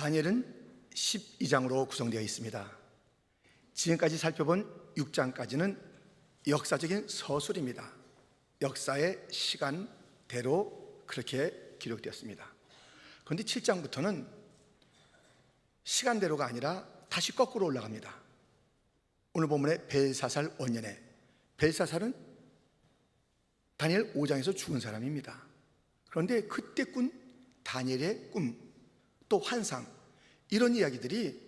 다니엘은 12장으로 구성되어 있습니다. 지금까지 살펴본 6장까지는 역사적인 서술입니다. 역사의 시간대로 그렇게 기록되었습니다. 그런데 7장부터는 시간대로가 아니라 다시 거꾸로 올라갑니다. 오늘 본문의 벨사살 원년에, 벨사살은 다니엘 5장에서 죽은 사람입니다. 그런데 그때 꾼 다니엘의 꿈, 또 환상, 이런 이야기들이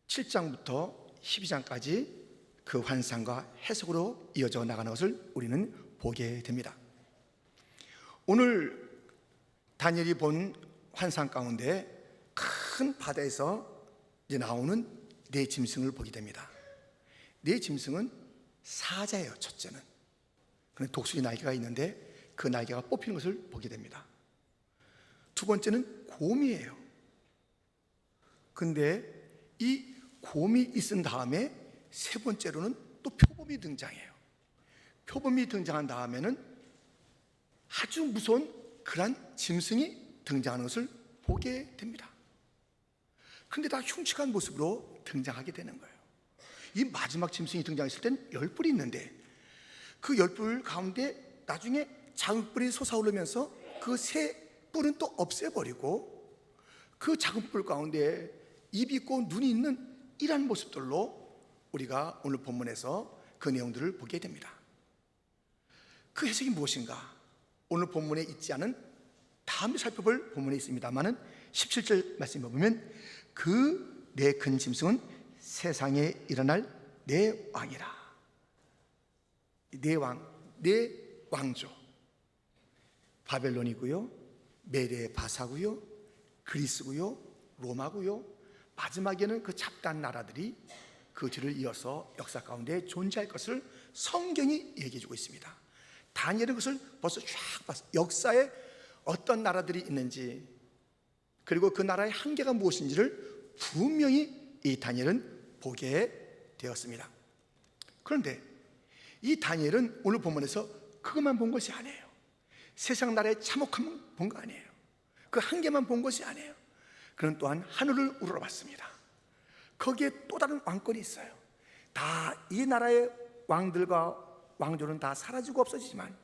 7장부터 12장까지 그 환상과 해석으로 이어져 나가는 것을 우리는 보게 됩니다. 오늘 다니엘이 본 환상 가운데 큰 바다에서 이제 나오는 네 짐승을 보게 됩니다. 네 짐승은 사자예요. 첫째는 독수리 날개가 있는데 그 날개가 뽑히는 것을 보게 됩니다. 두 번째는 곰이에요. 근데 이 곰이 있은 다음에 세 번째로는 또 표범이 등장해요. 표범이 등장한 다음에는 아주 무서운 그런 짐승이 등장하는 것을 보게 됩니다. 그런데 다 흉측한 모습으로 등장하게 되는 거예요. 이 마지막 짐승이 등장했을 땐 10뿔이 있는데 그 10뿔 가운데 나중에 작은 뿔이 솟아오르면서 그 세 뿔은 또 없애버리고 그 작은 뿔 가운데 입이 있고 눈이 있는 이러한 모습들로 우리가 오늘 본문에서 그 내용들을 보게 됩니다. 그 해석이 무엇인가? 오늘 본문에 있지 않은 다음에 살펴볼 본문에 있습니다만은 17절 말씀을 보면 그 네 큰 짐승은 세상에 일어날 네 왕이라. 네 왕, 네 왕조, 바벨론이고요, 메데 바사고요, 그리스고요, 로마고요, 마지막에는 그 잡다한 나라들이 그 뒤를 이어서 역사 가운데 존재할 것을 성경이 얘기해주고 있습니다. 다니엘은 그것을 벌써 쫙 봤어요. 역사에 어떤 나라들이 있는지, 그리고 그 나라의 한계가 무엇인지를 분명히 이 다니엘은 보게 되었습니다. 그런데 이 다니엘은 오늘 본문에서 그것만 본 것이 아니에요. 세상 나라의 참혹함만 본 거 아니에요. 그 한계만 본 것이 아니에요. 그는 또한 하늘을 우러러봤습니다. 거기에 또 다른 왕권이 있어요. 다 이 나라의 왕들과 왕조는 다 사라지고 없어지지만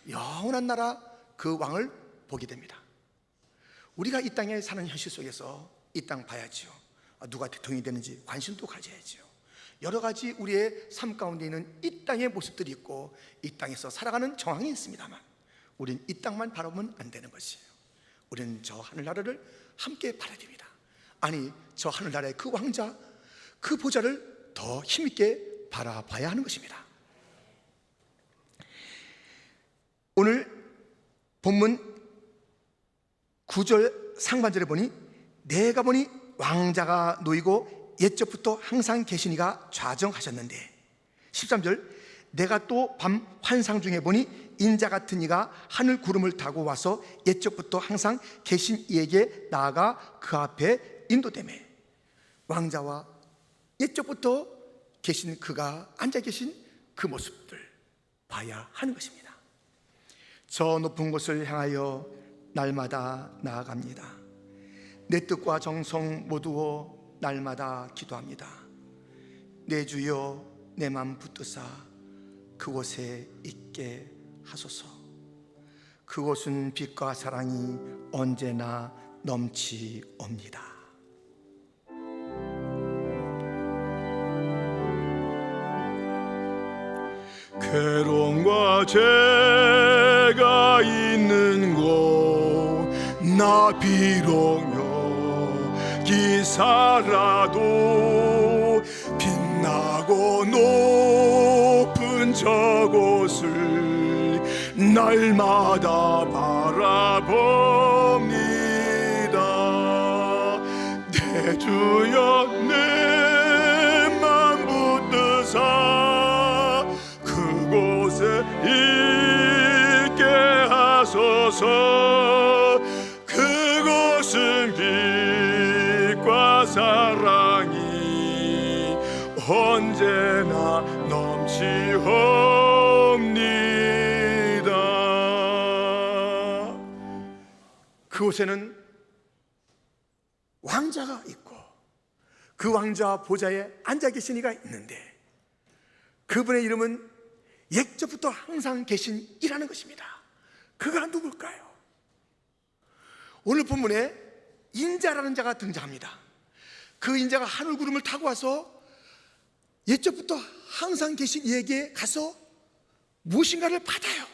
영원한 나라 그 왕을 보게 됩니다. 우리가 이 땅에 사는 현실 속에서 이 땅 봐야지요. 누가 대통령이 되는지 관심도 가져야지요. 여러 가지 우리의 삶 가운데 있는 이 땅의 모습들이 있고 이 땅에서 살아가는 정황이 있습니다만 우리는 이 땅만 바라보면 안 되는 것이에요. 우리는 저 하늘나라를 함께 바라야 됩니다. 아니, 저 하늘나라의 그 왕자, 그 보좌를 더 힘있게 바라봐야 하는 것입니다. 오늘 본문 9절 상반절에 보니 내가 보니 왕자가 놓이고 옛적부터 항상 계시니가 좌정하셨는데, 13절 내가 또 밤 환상 중에 보니 인자 같은 이가 하늘 구름을 타고 와서 옛적부터 항상 계신 이에게 나아가 그 앞에 인도되매, 왕자와 옛적부터 계신 그가 앉아 계신 그 모습들 봐야 하는 것입니다. 저 높은 곳을 향하여 날마다 나아갑니다. 내 뜻과 정성 모두어 날마다 기도합니다. 내 주여 내 맘 붙드사 그곳에 있게 하소서. 그곳은 빛과 사랑이 언제나 넘치옵니다. 괴로움과 죄가 있는 곳 나 비록 여기 살아도 빛나고 높은 저곳을 날마다 바라봅니다. 내 주여 내 맘 붙드사 그곳에 있게 하소서. 그곳은 빛과 사랑이 언제나 넘치옵니다. 그곳에는 왕자가 있고 그 왕자 보좌에 앉아 계신 이가 있는데 그분의 이름은 옛적부터 항상 계신 이라는 것입니다. 그가 누굴까요? 오늘 본문에 인자라는 자가 등장합니다. 그 인자가 하늘 구름을 타고 와서 옛적부터 항상 계신 이에게 가서 무엇인가를 받아요.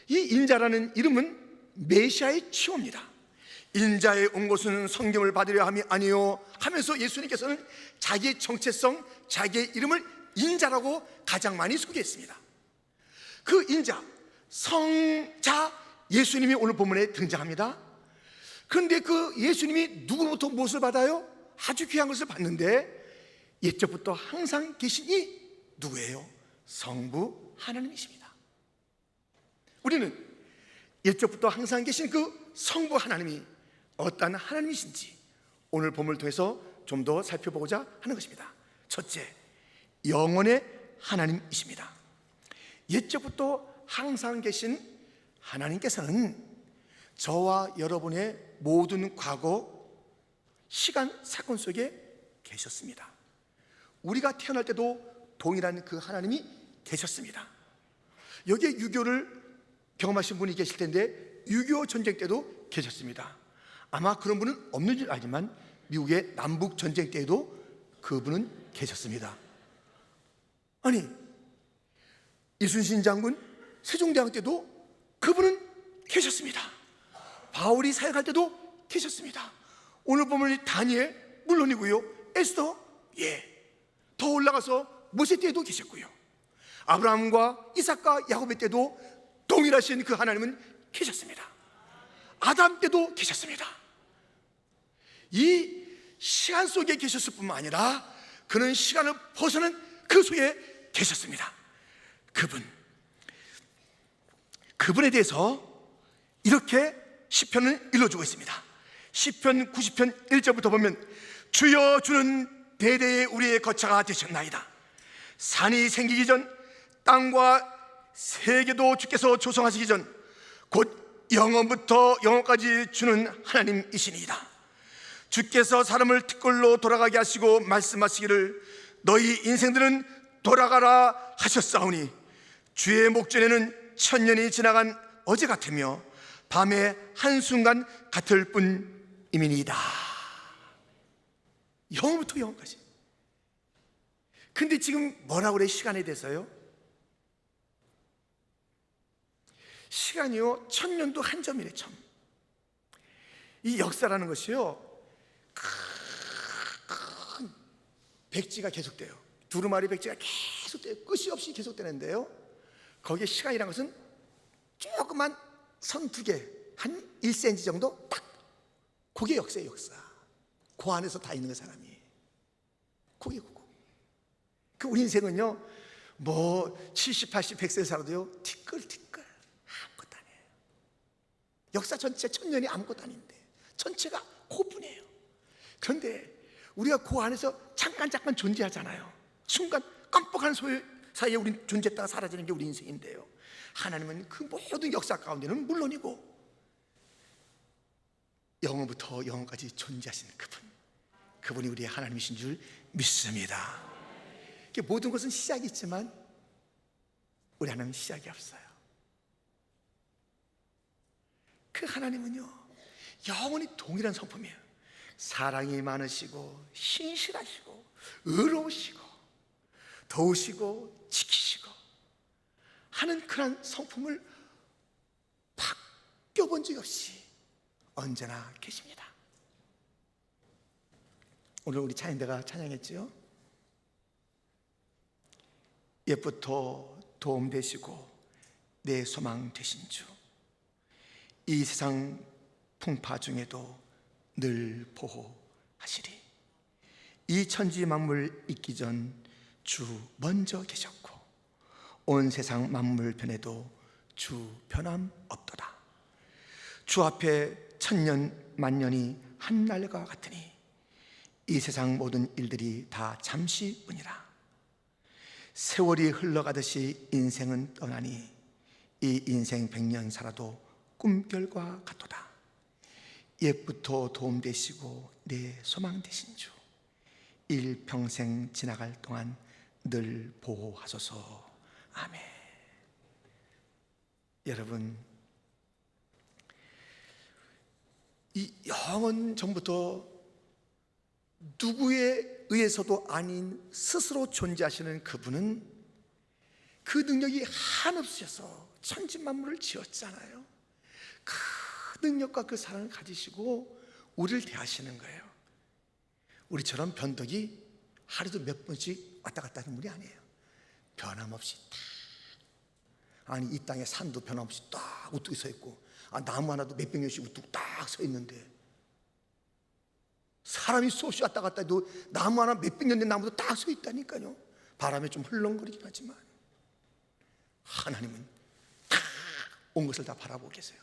이 인자라는 이름은 메시아의 칭호입니다. 인자에 온 것은 성경을 받으려 함이 아니요 하면서 예수님께서는 자기의 정체성, 자기의 이름을 인자라고 가장 많이 소개했습니다. 그 인자, 성자 예수님이 오늘 본문에 등장합니다. 그런데 그 예수님이 누구로부터 무엇을 받아요? 아주 귀한 것을 받는데 옛적부터 항상 계신 이 누구예요? 성부 하나님이십니다. 우리는 옛적부터 항상 계신 그 성부 하나님이 어떤 하나님이신지 오늘 본문을 통해서 좀 더 살펴보고자 하는 것입니다. 첫째, 영원의 하나님이십니다. 옛적부터 항상 계신 하나님께서는 저와 여러분의 모든 과거, 시간, 사건 속에 계셨습니다. 우리가 태어날 때도 동일한 그 하나님이 계셨습니다. 여기에 유교를 경험하신 분이 계실 텐데 6.25 전쟁 때도 계셨습니다. 아마 그런 분은 없는 줄 알지만 미국의 남북 전쟁 때에도 그분은 계셨습니다. 아니, 이순신 장군 세종대왕 때도 그분은 계셨습니다. 바울이 사역할 때도 계셨습니다. 오늘 보면 다니엘 물론이고요, 에스더, 더 올라가서 모세 때에도 계셨고요, 아브라함과 이삭과 야곱의 때도 동일하신 그 하나님은 계셨습니다. 아담 때도 계셨습니다. 이 시간 속에 계셨을 뿐만 아니라 그는 시간을 벗어난 그 속에 계셨습니다. 그분에 대해서 이렇게 시편을 일러주고 있습니다. 시편 90편 1절부터 보면 주여 주는 대대의 우리의 거처가 되셨나이다. 산이 생기기 전 땅과 세계도 주께서 조성하시기 전 곧 영원부터 영원까지 주는 하나님이시니이다. 주께서 사람을 티끌로 돌아가게 하시고 말씀하시기를 너희 인생들은 돌아가라 하셨사오니 주의 목전에는 천년이 지나간 어제 같으며 밤의 한순간 같을 뿐이니이다. 영원부터 영원까지. 근데 지금 뭐라고 그래? 시간에 대해서요? 시간이요, 천년도 한 점이래. 점. 이 역사라는 것이요, 큰 백지가 계속돼요. 두루마리 백지가 계속돼요. 끝이 없이 계속되는데요, 거기에 시간이라는 것은 조그만 선 두 개, 한 1cm 정도 딱, 그게 역사예요. 역사. 그 안에서 다 있는 거 사람이. 그게 그거. 그 우리 인생은요, 뭐 70, 80, 100세 살아도요 티끌티끌 아무것도 아니에요. 역사 전체 천년이 아무것도 아닌데 전체가 그뿐이에요. 그런데 우리가 그 안에서 잠깐 존재하잖아요. 순간 깜빡하는 사이에 우린 존재했다가 사라지는 게 우리 인생인데요, 하나님은 그 모든 역사 가운데는 물론이고 영원부터 영원까지 존재하시는 그분이 우리의 하나님이신 줄 믿습니다. 모든 것은 시작이 있지만 우리 하나님은 시작이 없어요. 그 하나님은요, 영원히 동일한 성품이에요. 사랑이 많으시고 신실하시고 의로우시고 도우시고 지키시고 하는 그런 성품을 바뀌어본 적이 없이 언제나 계십니다. 오늘 우리 찬양대가 찬양했지요. 옛부터 도움 되시고 내 소망 되신 주, 이 세상 풍파 중에도 늘 보호하시리. 이 천지 만물 있기 전 주 먼저 계셨고 온 세상 만물 변해도 주 변함 없도다. 주 앞에 천년 만년이 한날과 같으니 이 세상 모든 일들이 다 잠시뿐이라. 세월이 흘러가듯이 인생은 떠나니 이 인생 100년 살아도 꿈결과 같도다. 옛부터 도움 되시고 내 소망 되신 주, 일평생 지나갈 동안 늘 보호하소서. 아멘. 여러분, 이 영원 전부터 누구에 의해서도 아닌 스스로 존재하시는 그분은 그 능력이 한없으셔서 천지만물을 지었잖아요. 그 능력과 그 사랑을 가지시고 우리를 대하시는 거예요. 우리처럼 변덕이 하루도 몇 번씩 왔다 갔다 하는 분이 아니에요. 변함없이 딱, 아니 이 땅에 산도 변함없이 딱 우뚝 서 있고, 나무 하나도 몇백 년씩 우뚝 딱 서 있는데, 사람이 수없이 왔다 갔다 해도 나무 하나 몇백 년 된 나무도 딱 서 있다니까요. 바람에 좀 흘렁거리긴 하지만 하나님은 다 온 것을 다 바라보고 계세요.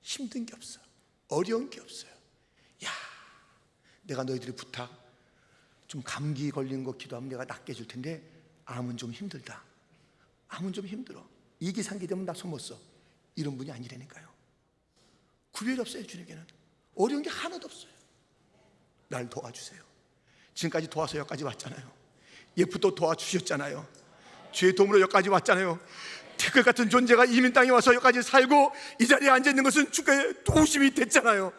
힘든 게 없어요. 어려운 게 없어요. 야, 내가 너희들의 부탁, 좀 감기 걸린 거 기도하면 내가 낫게 해줄 텐데 암은 좀 힘들다, 암은 좀 힘들어, 이기상기 되면 나 손 못 써, 이런 분이 아니라니까요. 구별이 없어요. 주님께는 어려운 게 하나도 없어요. 날 도와주세요. 지금까지 도와서 여기까지 왔잖아요. 예쁘도 도와주셨잖아요. 주의 도움으로 여기까지 왔잖아요. 태클 같은 존재가 이민 땅에 와서 여기까지 살고 이 자리에 앉아있는 것은 주의 도우심이 됐잖아요.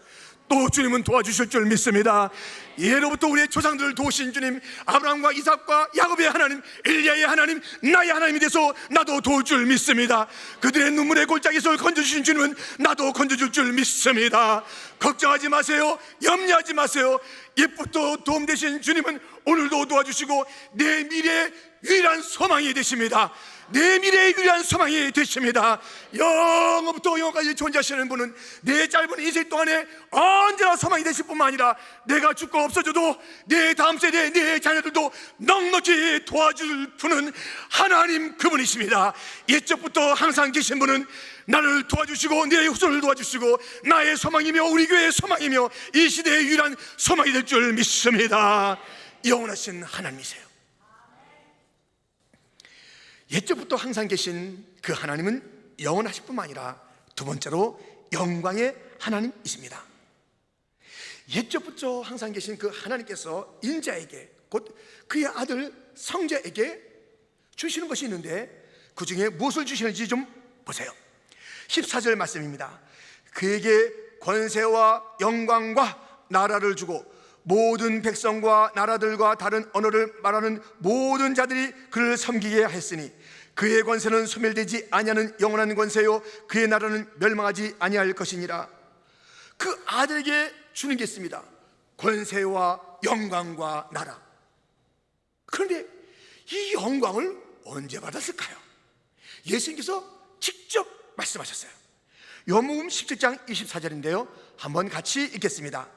또 주님은 도와주실 줄 믿습니다. 예로부터 우리의 조상들을 도우신 주님, 아브라함과 이삭과 야곱의 하나님, 엘리야의 하나님, 나의 하나님이 돼서 나도 도울 줄 믿습니다. 그들의 눈물의 골짜기에서 건져주신 주님은 나도 건져줄 줄 믿습니다. 걱정하지 마세요. 염려하지 마세요. 옛부터 도움 되신 주님은 오늘도 도와주시고 내 미래의 유일한 소망이 되십니다. 내 미래의 유일한 소망이 되십니다. 영원부터 영원까지 존재하시는 분은 내 짧은 인생 동안에 언제나 소망이 되실 뿐만 아니라 내가 죽고 없어져도 내 다음 세대, 내 자녀들도 넉넉히 도와줄 분은 하나님 그분이십니다. 옛적부터 항상 계신 분은 나를 도와주시고 내 후손을 도와주시고 나의 소망이며 우리 교회의 소망이며 이 시대의 유일한 소망이 될 줄 믿습니다. 영원하신 하나님이세요. 옛적부터 항상 계신 그 하나님은 영원하실 뿐만 아니라 두 번째로 영광의 하나님이십니다. 옛적부터 항상 계신 그 하나님께서 인자에게, 곧 그의 아들 성자에게 주시는 것이 있는데 그 중에 무엇을 주시는지 좀 보세요. 14절 말씀입니다. 그에게 권세와 영광과 나라를 주고 모든 백성과 나라들과 다른 언어를 말하는 모든 자들이 그를 섬기게 했으니 그의 권세는 소멸되지 아니하는 영원한 권세요 그의 나라는 멸망하지 아니할 것이니라. 그 아들에게 주는 게 있습니다. 권세와 영광과 나라. 그런데 이 영광을 언제 받았을까요? 예수님께서 직접 말씀하셨어요. 요한복음 17장 24절인데요 한번 같이 읽겠습니다.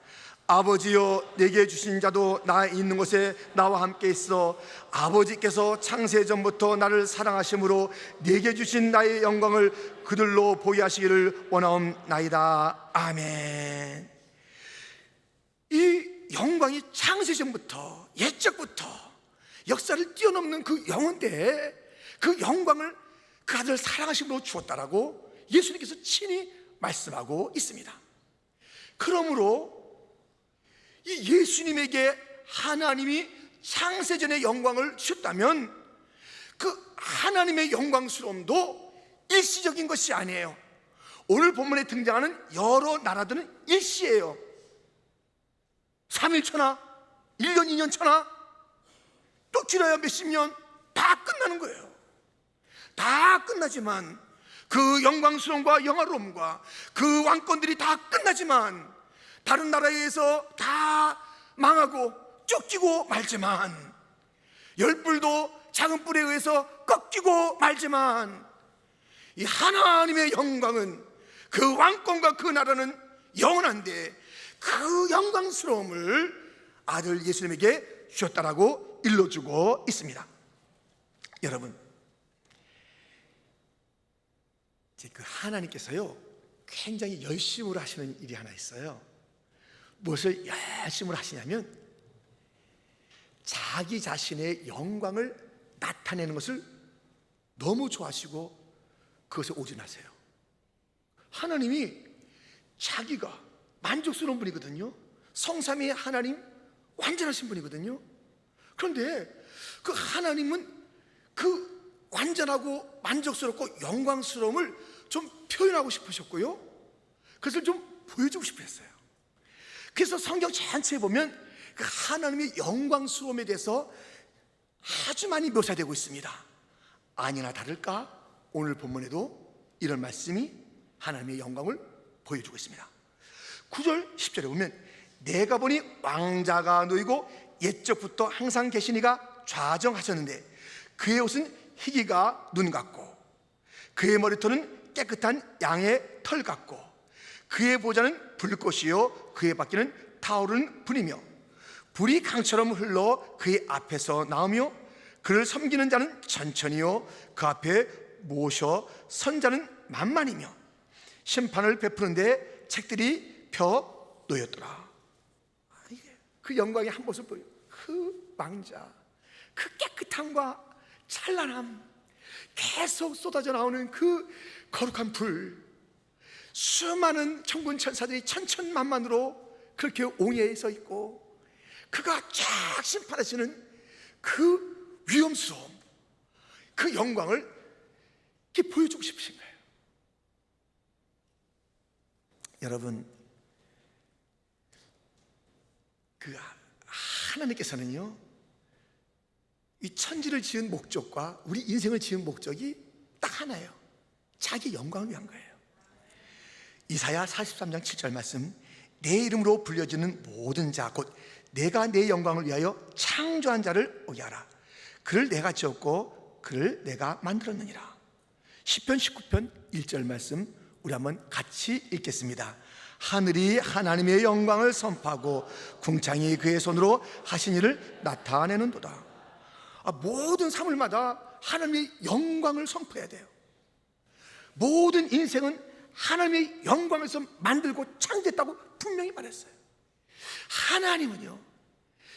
아버지여, 내게 주신 자도 나 있는 곳에 나와 함께 있어 아버지께서 창세전부터 나를 사랑하심으로 내게 주신 나의 영광을 그들로 보게 하시기를 원하옵나이다. 아멘. 이 영광이 창세전부터, 옛적부터 역사를 뛰어넘는 그 영혼대에 그 영광을 그 아들 사랑하심으로 주었다라고 예수님께서 친히 말씀하고 있습니다. 그러므로 이 예수님에게 하나님이 창세전의 영광을 주셨다면 그 하나님의 영광스러움도 일시적인 것이 아니에요. 오늘 본문에 등장하는 여러 나라들은 일시예요. 3일 천하, 1년 2년 천하, 또 길어야 몇십 년, 다 끝나는 거예요. 다 끝나지만 그 영광스러움과 영화로움과 그 왕권들이 다 끝나지만 다른 나라에 의해서 다 망하고 쫓기고 말지만, 열불도 작은 뿔에 의해서 꺾이고 말지만, 이 하나님의 영광은, 그 왕권과 그 나라는 영원한데 그 영광스러움을 아들 예수님에게 주셨다라고 일러주고 있습니다. 여러분, 그 하나님께서요 굉장히 열심으로 하시는 일이 하나 있어요. 무엇을 열심으로 하시냐면 자기 자신의 영광을 나타내는 것을 너무 좋아하시고 그것에 오진하세요. 하나님이 자기가 만족스러운 분이거든요. 성삼위의 하나님 완전하신 분이거든요. 그런데 그 하나님은 그 완전하고 만족스럽고 영광스러움을 좀 표현하고 싶으셨고요, 그것을 좀 보여주고 싶어 했어요. 그래서 성경 전체에 보면 그 하나님의 영광스러움에 대해서 아주 많이 묘사되고 있습니다. 아니나 다를까 오늘 본문에도 이런 말씀이 하나님의 영광을 보여주고 있습니다. 9절 10절에 보면 내가 보니 왕자가 놓이고 옛적부터 항상 계시니가 좌정하셨는데 그의 옷은 희기가 눈 같고 그의 머리털은 깨끗한 양의 털 같고 그의 보좌는 불꽃이요 그의 바퀴는 타오르는 불이며 불이 강처럼 흘러 그의 앞에서 나오며 그를 섬기는 자는 천천히요 그 앞에 모셔 선 자는 만만이며 심판을 베푸는데 책들이 펴 놓였더라. 그 영광의 한 모습 보여. 그 왕자, 그 깨끗함과 찬란함, 계속 쏟아져 나오는 그 거룩한 불, 수많은 천군 천사들이 천천만만으로 그렇게 옹해에 서 있고 그가 쫙 심판하시는 그 위엄스러움, 그 영광을 이렇게 보여주고 싶으신 거예요. 여러분, 그 하나님께서는요, 이 천지를 지은 목적과 우리 인생을 지은 목적이 딱 하나예요. 자기 영광을 위한 거예요. 이사야 43장 7절 말씀, 내 이름으로 불려지는 모든 자 곧 내가 내 영광을 위하여 창조한 자를 오게 하라. 그를 내가 지었고 그를 내가 만들었느니라. 시편 19편 1절 말씀 우리 한번 같이 읽겠습니다. 하늘이 하나님의 영광을 선포하고 궁창이 그의 손으로 하신 일을 나타내는도다. 모든 사물마다 하나님의 영광을 선포해야 돼요. 모든 인생은 하나님의 영광에서 만들고 창조했다고 분명히 말했어요. 하나님은요,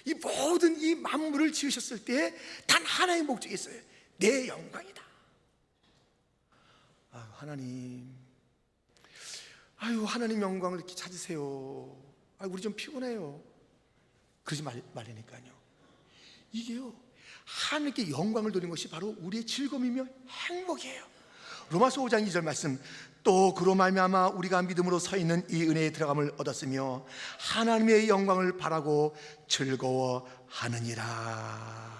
이 모든 이 만물을 지으셨을 때 단 하나의 목적이 있어요. 내 영광이다. 하나님, 하나님 영광을 이렇게 찾으세요. 우리 좀 피곤해요. 그러지 말라니까요. 이게요, 하나님께 영광을 돌리는 것이 바로 우리의 즐거움이며 행복이에요. 로마서 5장 2절 말씀, 또 그로 말미암아 우리가 믿음으로 서 있는 이 은혜에 들어감을 얻었으며 하나님의 영광을 바라고 즐거워하느니라.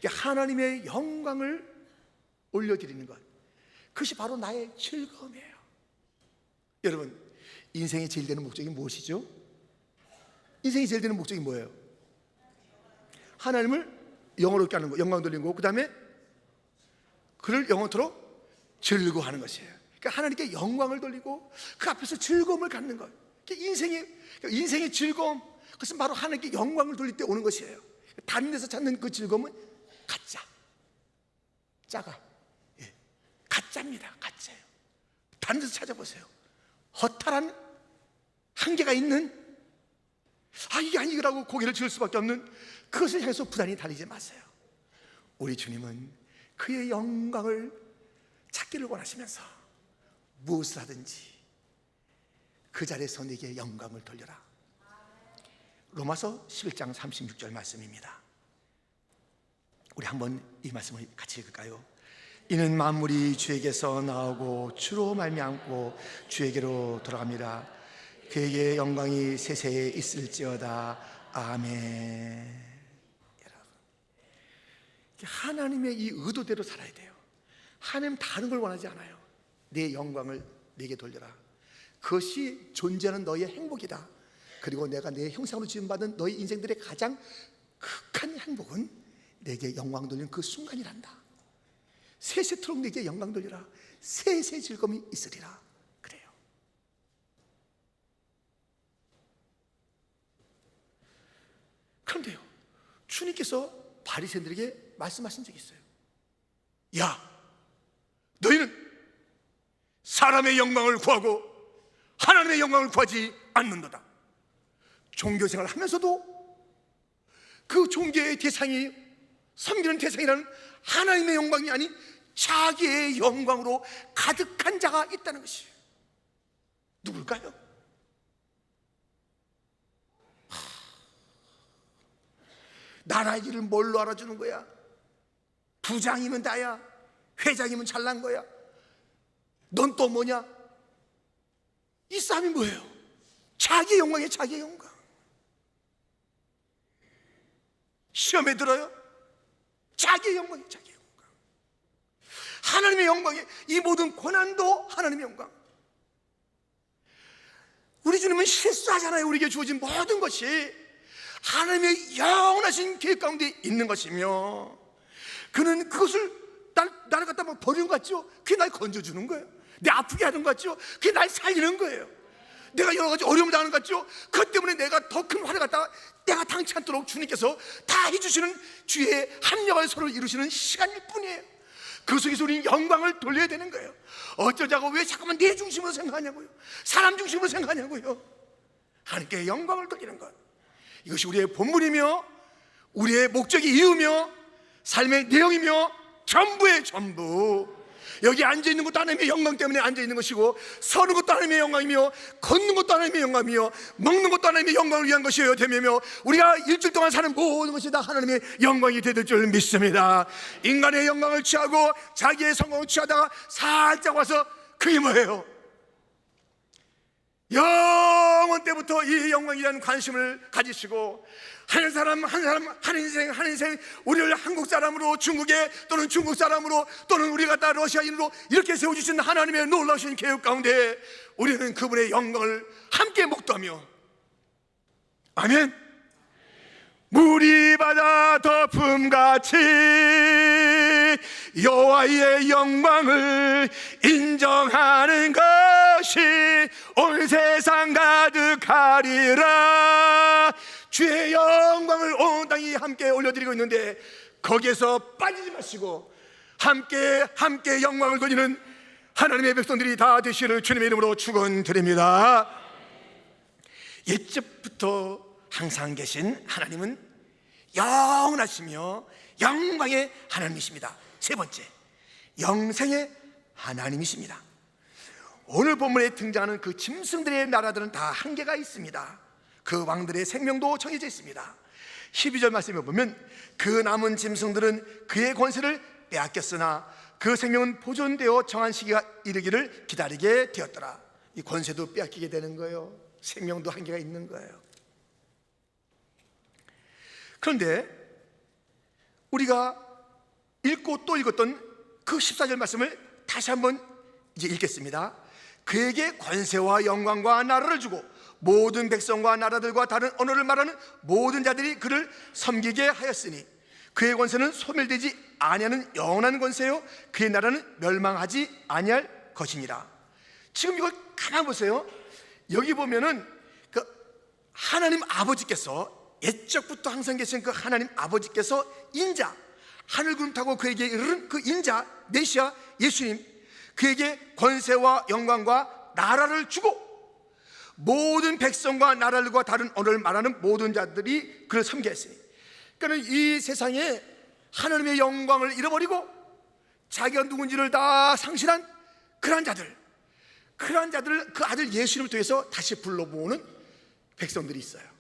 하나님의 영광을 올려드리는 것, 그것이 바로 나의 즐거움이에요. 여러분, 인생의 제일 되는 목적이 무엇이죠? 인생이 제일 되는 목적이 뭐예요? 하나님을 영화롭게 하는 거, 영광 돌리는 거고, 그 다음에 그를 영원토록 즐거워하는 것이에요. 그러니까 하나님께 영광을 돌리고 그 앞에서 즐거움을 갖는 것, 인생의 즐거움, 그것은 바로 하나님께 영광을 돌릴 때 오는 것이에요. 다른 데서 찾는 그 즐거움은 가짜가, 가짜입니다. 가짜예요. 다른 데서 찾아보세요. 허탈한 한계가 있는, 이게 아니라고 고개를 들 수밖에 없는, 그것을 향해서 부단히 달리지 마세요. 우리 주님은 그의 영광을 찾기를 원하시면서 무엇을 하든지 그 자리에서 내게 영광을 돌려라. 로마서 11장 36절 말씀입니다. 우리 한번 이 말씀을 같이 읽을까요? 이는 만물이 주에게서 나오고 주로 말미암고 주에게로 돌아갑니다. 그에게 영광이 세세에 있을지어다. 아멘. 여러분, 하나님의 이 의도대로 살아야 돼요. 하나님 다른 걸 원하지 않아요. 내 영광을 내게 돌려라. 그것이 존재하는 너의 행복이다. 그리고 내가 내 형상으로 지음받은 너의 인생들의 가장 극한 행복은 내게 영광 돌리는 그 순간이란다. 세세토록 내게 영광 돌리라. 세세 즐거움이 있으리라. 그래요. 그런데요, 주님께서 바리새인들에게 말씀하신 적이 있어요. 야, 너희는 사람의 영광을 구하고 하나님의 영광을 구하지 않는도다. 종교생활을 하면서도 그 종교의 대상이, 섬기는 대상이라는 하나님의 영광이 아닌 자기의 영광으로 가득한 자가 있다는 것이에요. 누굴까요? 나라의 일을 뭘로 알아주는 거야? 부장이면 다야, 회장이면 잘난 거야. 넌 또 뭐냐? 이 싸움이 뭐예요? 자기의 영광이에요. 자기의 영광. 시험에 들어요? 자기의 영광이에요. 자기의 영광. 하나님의 영광이에요. 이 모든 고난도 하나님의 영광. 우리 주님은 실수하잖아요. 우리에게 주어진 모든 것이 하나님의 영원하신 계획 가운데 있는 것이며, 그는 그것을 나를 갖다 막 버리는 것 같죠? 그게 날 건져주는 거예요. 내 아프게 하는 것 같죠? 그게 날 살리는 거예요. 내가 여러 가지 어려움을 당하는 것 같죠? 그것 때문에 내가 더 큰 화를 갖다가 내가 당치 않도록 주님께서 다 해주시는 주의 합력을 서로 이루시는 시간일 뿐이에요. 그 속에서 우리는 영광을 돌려야 되는 거예요. 어쩌자고 왜 자꾸만 내 중심으로 생각하냐고요? 사람 중심으로 생각하냐고요? 하나님께 영광을 돌리는 것, 이것이 우리의 본분이며 우리의 목적이 이유며 삶의 내용이며 전부의 전부. 여기 앉아있는 것도 하나님의 영광 때문에 앉아있는 것이고, 서는 것도 하나님의 영광이며 걷는 것도 하나님의 영광이며 먹는 것도 하나님의 영광을 위한 것이어야 되며, 우리가 일주일 동안 사는 모든 것이 다 하나님의 영광이 되될 줄 믿습니다. 인간의 영광을 취하고 자기의 성공을 취하다가 살짝 와서 그게 뭐예요? 영원 때부터 이 영광이라는 관심을 가지시고, 한 사람 한 인생 우리를 한국 사람으로, 중국에 또는 중국 사람으로, 또는 우리 갖다 러시아인으로 이렇게 세워주신 하나님의 놀라우신 계획 가운데 우리는 그분의 영광을 함께 목도하며, 아멘. 물이 바다 덮음같이 여호와의 영광을 인정하는 것이 온 세상 가득하리라. 주의 영광을 온 땅이 함께 올려드리고 있는데, 거기에서 빠지지 마시고 함께 영광을 돌리는 하나님의 백성들이 다 되시기를 주님의 이름으로 축원드립니다. 옛적부터 항상 계신 하나님은 영원하시며 영광의 하나님이십니다. 세 번째, 영생의 하나님이십니다. 오늘 본문에 등장하는 그 짐승들의 나라들은 다 한계가 있습니다. 그 왕들의 생명도 정해져 있습니다. 12절 말씀에 보면, 그 남은 짐승들은 그의 권세를 빼앗겼으나 그 생명은 보존되어 정한 시기가 이르기를 기다리게 되었더라. 이 권세도 빼앗기게 되는 거예요. 생명도 한계가 있는 거예요. 그런데 우리가 읽고 또 읽었던 그 14절 말씀을 다시 한번 이제 읽겠습니다. 그에게 권세와 영광과 나라를 주고 모든 백성과 나라들과 다른 언어를 말하는 모든 자들이 그를 섬기게 하였으니 그의 권세는 소멸되지 아니하는 영원한 권세요 그의 나라는 멸망하지 아니할 것이니라. 지금 이걸 가만 보세요. 여기 보면은 그 하나님 아버지께서, 옛적부터 항상 계신 그 하나님 아버지께서 인자, 하늘구름 타고 그에게 이르는 그 인자 메시아 예수님, 그에게 권세와 영광과 나라를 주고 모든 백성과 나라들과 다른 언어를 말하는 모든 자들이 그를 섬기게 했으니, 그러니까 이 세상에 하나님의 영광을 잃어버리고 자기가 누군지를 다 상실한 그러한 자들을 그 아들 예수님을 통해서 다시 불러모으는 백성들이 있어요.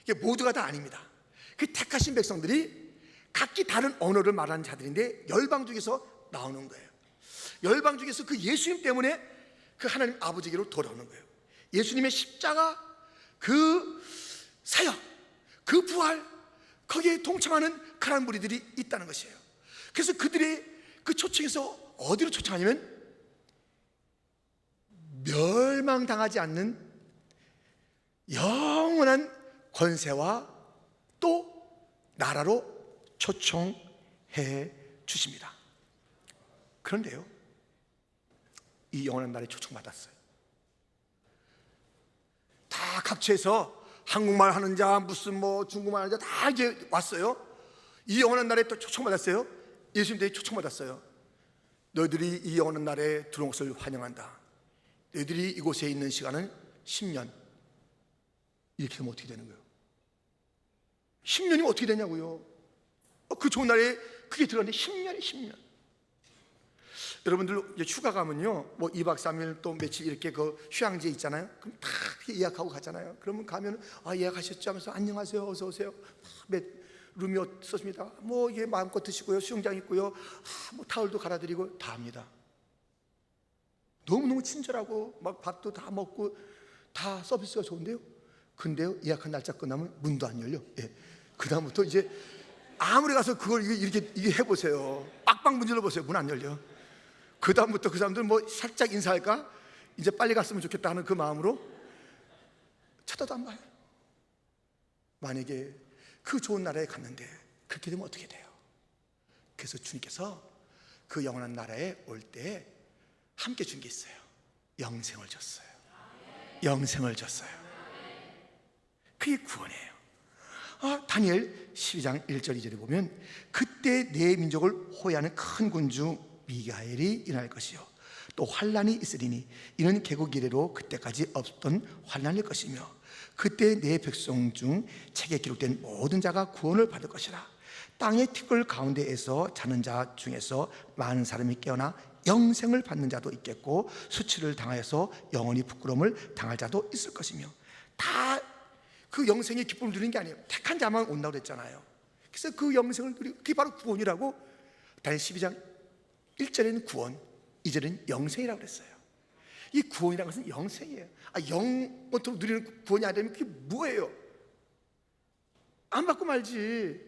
이게 모두가 다 아닙니다. 그 택하신 백성들이 각기 다른 언어를 말하는 자들인데 열방 중에서 나오는 거예요. 열방 중에서 그 예수님 때문에 그 하나님 아버지께로 돌아오는 거예요. 예수님의 십자가, 그 사역, 그 부활, 거기에 동참하는 그런 무리들이 있다는 것이에요. 그래서 그들의 그 초청에서 어디로 초청하냐면 멸망당하지 않는 영원한 권세와 또 나라로 초청해 주십니다. 그런데요, 이 영원한 나라에 초청받았어요. 다 각처에서 한국말 하는 자, 무슨 뭐 중국말 하는 자 다 이제 왔어요. 이 영원한 나라에 또 초청받았어요. 예수님들이 초청받았어요. 너희들이 이 영원한 나라에 들어온 것을 환영한다. 너희들이 이곳에 있는 시간은 10년. 이렇게 되면 어떻게 되는 거예요? 10년이면 어떻게 되냐고요? 그 좋은 날에 그게 들어갔는데 10년이 10년. 여러분들 이제 휴가 가면요, 뭐 2박 3일 또 며칠 이렇게 그 휴양지 있잖아요. 그럼 다 예약하고 가잖아요. 그러면 가면 예약하셨죠 하면서 안녕하세요, 어서 오세요. 몇 룸이 없었습니다. 뭐 이게 마음껏 드시고요, 수영장 있고요, 뭐 타월도 갈아드리고 다 합니다. 너무너무 친절하고 막 밥도 다 먹고 다 서비스가 좋은데요. 근데요, 예약한 날짜 끝나면 문도 안 열려. 그 다음부터 이제 아무리 가서 그걸 이렇게 해보세요. 빡빡 문 열어보세요. 문 안 열려. 그 다음부터 그 사람들 뭐 살짝 인사할까? 이제 빨리 갔으면 좋겠다 하는 그 마음으로 쳐다도 안 봐요. 만약에 그 좋은 나라에 갔는데 그렇게 되면 어떻게 돼요? 그래서 주님께서 그 영원한 나라에 올 때 함께 준 게 있어요. 영생을 줬어요. 영생을 줬어요. 그게 구원이에요. 다니엘 12장 1절 2절에 보면 그때 내 민족을 호위하는 큰 군주 미가엘이 일어날 것이요 또 환난이 있으리니 이는 개국 이래로 그때까지 없던 환난일 것이며 그때 내 백성 중 책에 기록된 모든 자가 구원을 받을 것이라. 땅의 티끌 가운데에서 자는 자 중에서 많은 사람이 깨어나 영생을 받는 자도 있겠고 수치를 당하여서 영원히 부끄러움을 당할 자도 있을 것이며. 다 그 영생의 기쁨을 누리는 게 아니에요. 택한 자만 온다고 그랬잖아요. 그래서 그 영생을 누리고 그게 바로 구원이라고. 다니엘 12장 1절에는 구원, 2절에는 영생이라고 그랬어요. 이 구원이라는 것은 영생이에요. 영원토록 누리는 구원이 아니라면 그게 뭐예요? 안 받고 말지.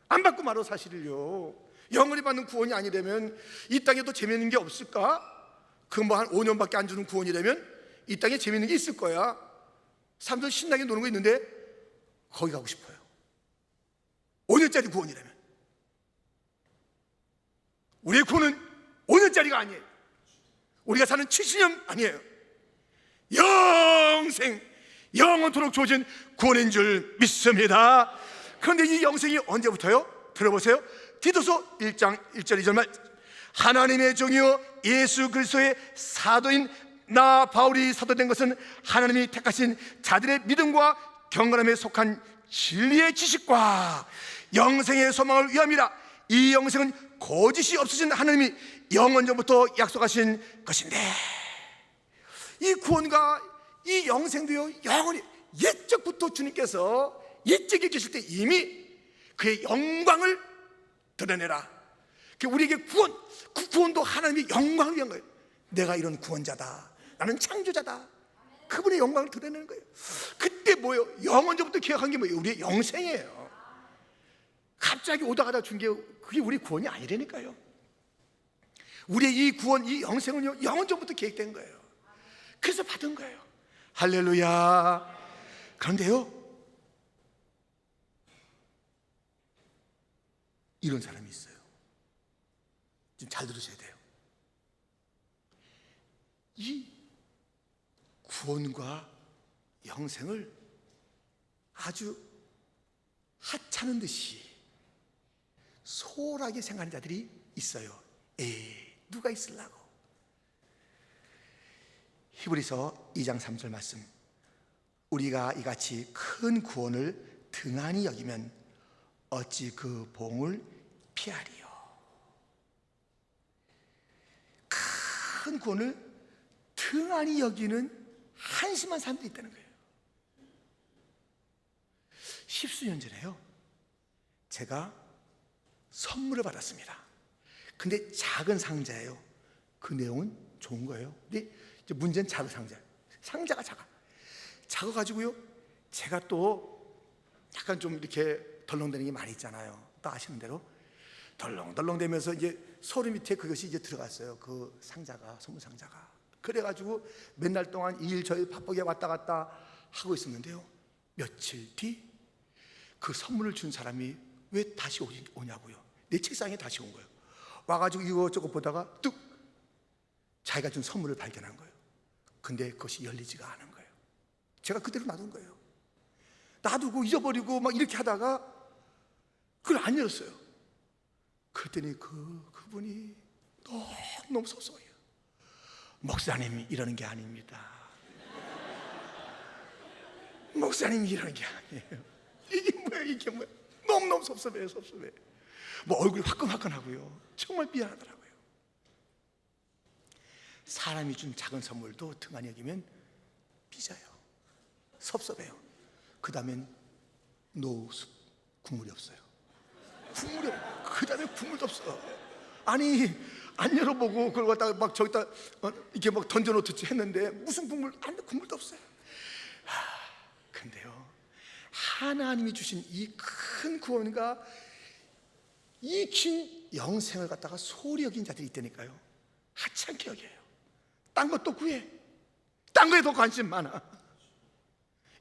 안 받고 말어. 사실을요, 영원히 받는 구원이 아니라면 이 땅에도 재미있는 게 없을까? 그 뭐 한 5년밖에 안 주는 구원이라면 이 땅에 재미있는 게 있을 거야. 사람들 신나게 노는 거 있는데 거기 가고 싶어요. 5년짜리 구원이라면. 우리의 구원은 5년짜리가 아니에요. 우리가 사는 70년 아니에요. 영생, 영원토록 주어진 구원인 줄 믿습니다. 그런데 이 영생이 언제부터요? 들어보세요. 디도서 1장 1절 2절 말, 하나님의 종이요 예수 그리스도의 사도인 나 바울이 사도된 것은 하나님이 택하신 자들의 믿음과 경건함에 속한 진리의 지식과 영생의 소망을 위함이라. 이 영생은 거짓이 없으신 하나님이 영원전부터 약속하신 것인데, 이 구원과 이 영생도요 영원히 옛적부터 주님께서 옛적에 계실 때 이미 그의 영광을 드러내라. 우리에게 구원, 그 구원도 하나님의 영광을 위한 거예요. 내가 이런 구원자다, 나는 창조자다, 그분의 영광을 드러내는 거예요. 그때 뭐예요? 영원전부터 계약한 게 뭐예요? 우리의 영생이에요. 갑자기 오다가다 준 게 그게 우리 구원이 아니라니까요. 우리의 이 구원, 이 영생은요 영원전부터 계획된 거예요. 그래서 받은 거예요. 할렐루야. 그런데요, 이런 사람이 있어요. 좀 잘 들으셔야 돼요. 이 구원과 영생을 아주 하찮은 듯이 소홀하게 생각하는 자들이 있어요. 누가 있으려고. 히브리서 2장 3절 말씀, 우리가 이같이 큰 구원을 등한히 여기면 어찌 그 봉을 피하리요. 큰 구원을 등한히 여기는 한심한 사람들이 있다는 거예요. 십수년 전에요, 제가 선물을 받았습니다. 근데 작은 상자예요. 그 내용은 좋은 거예요. 근데 이제 문제는 작은 상자예요. 상자가 작아가지고요, 제가 또 약간 좀 이렇게 덜렁대는 게 많이 있잖아요. 또 아시는 대로 덜렁덜렁대면서 이제 서류 밑에 그것이 이제 들어갔어요. 그 상자가, 선물 상자가. 그래가지고 몇 날 동안 이 일 저 일 바쁘게 왔다 갔다 하고 있었는데요, 며칠 뒤 그 선물을 준 사람이 왜 다시 오냐고요. 내 책상에 다시 온 거예요. 와가지고 이것저것 보다가 뚝 자기가 준 선물을 발견한 거예요. 근데 그것이 열리지가 않은 거예요. 제가 그대로 놔둔 거예요. 놔두고 잊어버리고 막 이렇게 하다가 그걸 안 열었어요. 그랬더니 그분이 너무 섭섭해요. 목사님이 이러는 게 아닙니다. 목사님이 이러는 게 아니에요. 이게 뭐야. 너무너무 섭섭해요. 뭐 얼굴이 화끈화끈하고요. 정말 미안하더라고요. 사람이 준 작은 선물도 등한히 여기면 삐져요, 섭섭해요. 그 다음엔 노숙, 국물이 없어요. 그 다음에 국물도 없어. 아니 안 열어보고 그걸 갖다가 막 저기다 이렇게 막 던져놓듯이 했는데 무슨 국물도 없어요. 근데요, 하나님이 주신 이 큰 구원과 이 긴 영생을 갖다가 소홀히 여긴 자들이 있다니까요. 하찮게 여겨요. 딴 것도 구해, 딴 거에 더 관심 많아.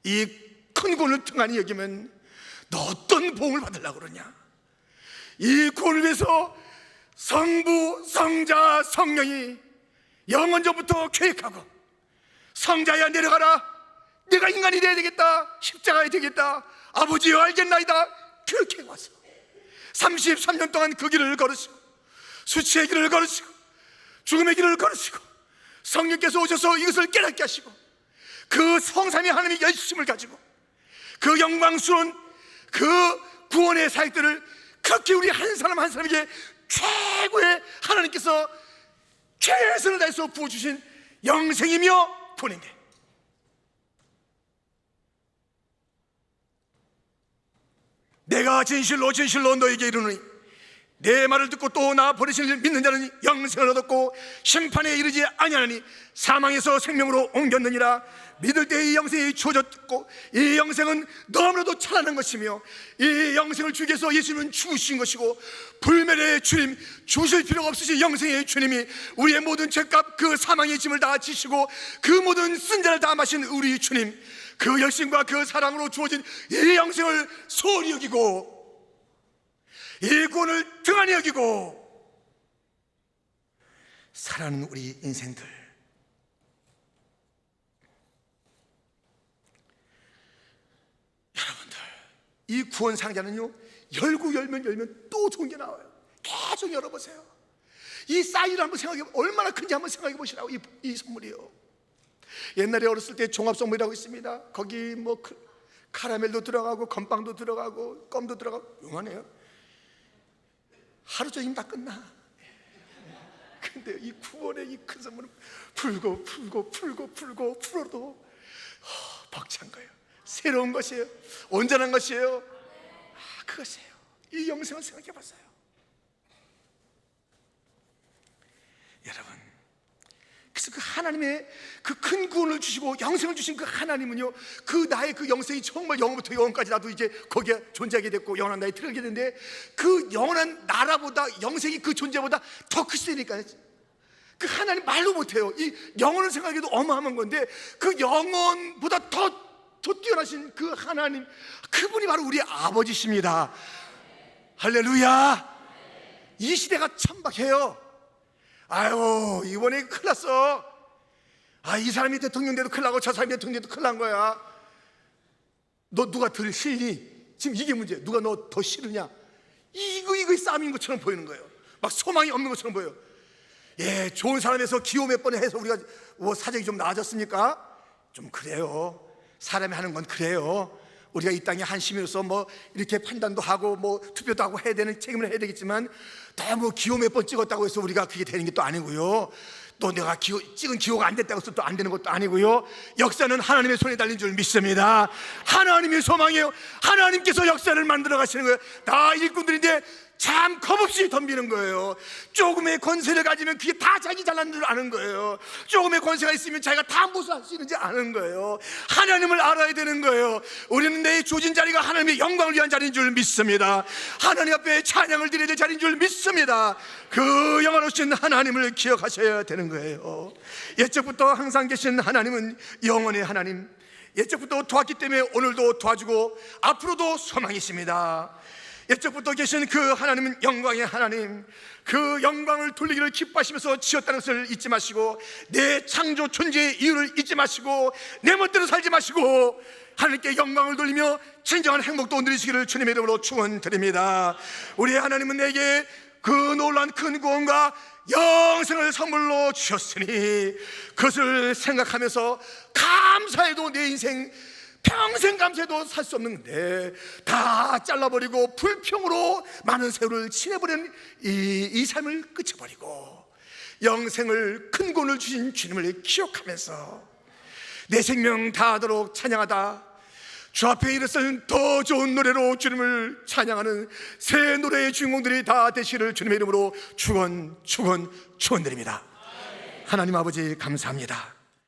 이 큰 구원을 등한히 여기면 너 어떤 보응을 받으려고 그러냐? 이 구원을 위해서 성부, 성자, 성령이 영원전부터 계획하고, 성자야 내려가라, 내가 인간이 되어야 되겠다, 십자가에 되겠다, 아버지여 알겠나이다, 그렇게 와서 33년 동안 그 길을 걸으시고, 수치의 길을 걸으시고, 죽음의 길을 걸으시고, 성령께서 오셔서 이것을 깨닫게 하시고, 그 성삼위 하나님의 열심을 가지고 그 영광스러운 그 구원의 사역들을 그렇게 우리 한 사람 한 사람에게 최고의 하나님께서 최선을 다해서 부어주신 영생이며 구원인데, 내가 진실로 진실로 너에게 이르노니 내 말을 듣고 또 나 버리신 일 믿는 자는 영생을 얻었고 심판에 이르지 아니하나니 사망에서 생명으로 옮겼느니라. 믿을 때 이 영생이 주어졌고 이 영생은 너무나도 찬란한 것이며 이 영생을 주기 위해서 예수님은 죽으신 것이고, 불멸의 주님, 주실 필요가 없으신 영생의 주님이 우리의 모든 죄값 그 사망의 짐을 다 지시고 그 모든 쓴자를 다 마신 우리 주님, 그 열심과 그 사랑으로 주어진 이 영생을 소홀히 여기고 이 구원을 등한히 여기고 살아가는 우리 인생들, 여러분들, 이 구원 상자는요, 열면 또 좋은 게 나와요. 계속 열어보세요. 이 사이즈를 한번 생각해, 얼마나 큰지 한번 생각해 보시라고. 이 선물이요, 옛날에 어렸을 때 종합선물이라고 있습니다. 거기 뭐 카라멜도 들어가고 건빵도 들어가고 껌도 들어가고 용하네요. 하루 종일 다 끝나. 근데 이 구원의 이 큰 선물은 풀어도 벅찬 거예요. 새로운 것이에요. 온전한 것이에요. 그것이에요. 이 영생을 생각해 봤어요. 여러분, 그래서 그 하나님의 그 큰 구원을 주시고 영생을 주신 그 하나님은요, 그 나의 그 영생이 정말 영원부터 영원까지 나도 이제 거기에 존재하게 됐고 영원한 나에 들어가게 되는데, 그 영원한 나라보다 영생이 그 존재보다 더 크시다니까요. 그 하나님 말로 못해요. 이 영혼을 생각해도 어마어마한 건데, 그 영혼보다 더 뛰어나신 그 하나님, 그분이 바로 우리 아버지십니다. 할렐루야. 이 시대가 천박해요. 아유, 이번에 큰일 났어. 이 사람이 대통령 돼도 큰일 나고 저 사람이 대통령 돼도 큰일 난 거야. 너 누가 덜 싫니? 지금 이게 문제야. 누가 너 더 싫으냐? 이거 싸움인 것처럼 보이는 거예요. 막 소망이 없는 것처럼 보여요. 예, 좋은 사람에서 기호 몇 번에 해서 우리가 뭐 사정이 좀 나아졌습니까? 좀 그래요. 사람이 하는 건 그래요. 우리가 이 땅의 한 시민으로서 뭐 이렇게 판단도 하고 뭐 투표도 하고 해야 되는 책임을 해야 되겠지만, 너무 기호 몇 번 찍었다고 해서 우리가 그게 되는 게 또 아니고요. 또 내가 찍은 기호가 안 됐다고 해서 또 안 되는 것도 아니고요. 역사는 하나님의 손에 달린 줄 믿습니다. 하나님의 소망이에요. 하나님께서 역사를 만들어 가시는 거예요. 다 일꾼들인데 참 겁없이 덤비는 거예요. 조금의 권세를 가지면 그게 다 자기 잘난 줄 아는 거예요. 조금의 권세가 있으면 자기가 다 무엇을 할 수 있는지 아는 거예요. 하나님을 알아야 되는 거예요. 우리는 내 주어진 자리가 하나님의 영광을 위한 자리인 줄 믿습니다. 하나님 앞에 찬양을 드려야 될 자리인 줄 믿습니다. 그 영원하신 하나님을 기억하셔야 되는 거예요. 옛적부터 항상 계신 하나님은 영원의 하나님, 옛적부터 도왔기 때문에 오늘도 도와주고 앞으로도 소망이십니다. 옛적부터 계신 그 하나님은 영광의 하나님, 그 영광을 돌리기를 기뻐하시면서 지었다는 것을 잊지 마시고, 내 창조 존재의 이유를 잊지 마시고, 내 멋대로 살지 마시고 하나님께 영광을 돌리며 진정한 행복도 누리시기를 주님의 이름으로 축원드립니다. 우리 하나님은 내게 그 놀라운 큰 구원과 영생을 선물로 주셨으니 그것을 생각하면서 감사해도 내 인생 평생 감사해도 살 수 없는 건데, 다 잘라버리고 불평으로 많은 세월을 지내버린 이 삶을 끝쳐버리고 영생을 큰 권을 주신 주님을 기억하면서 내 생명 다하도록 찬양하다 주 앞에 일어선 더 좋은 노래로 주님을 찬양하는 새 노래의 주인공들이 다 되시를 주님의 이름으로 축원드립니다. 하나님 아버지 감사합니다.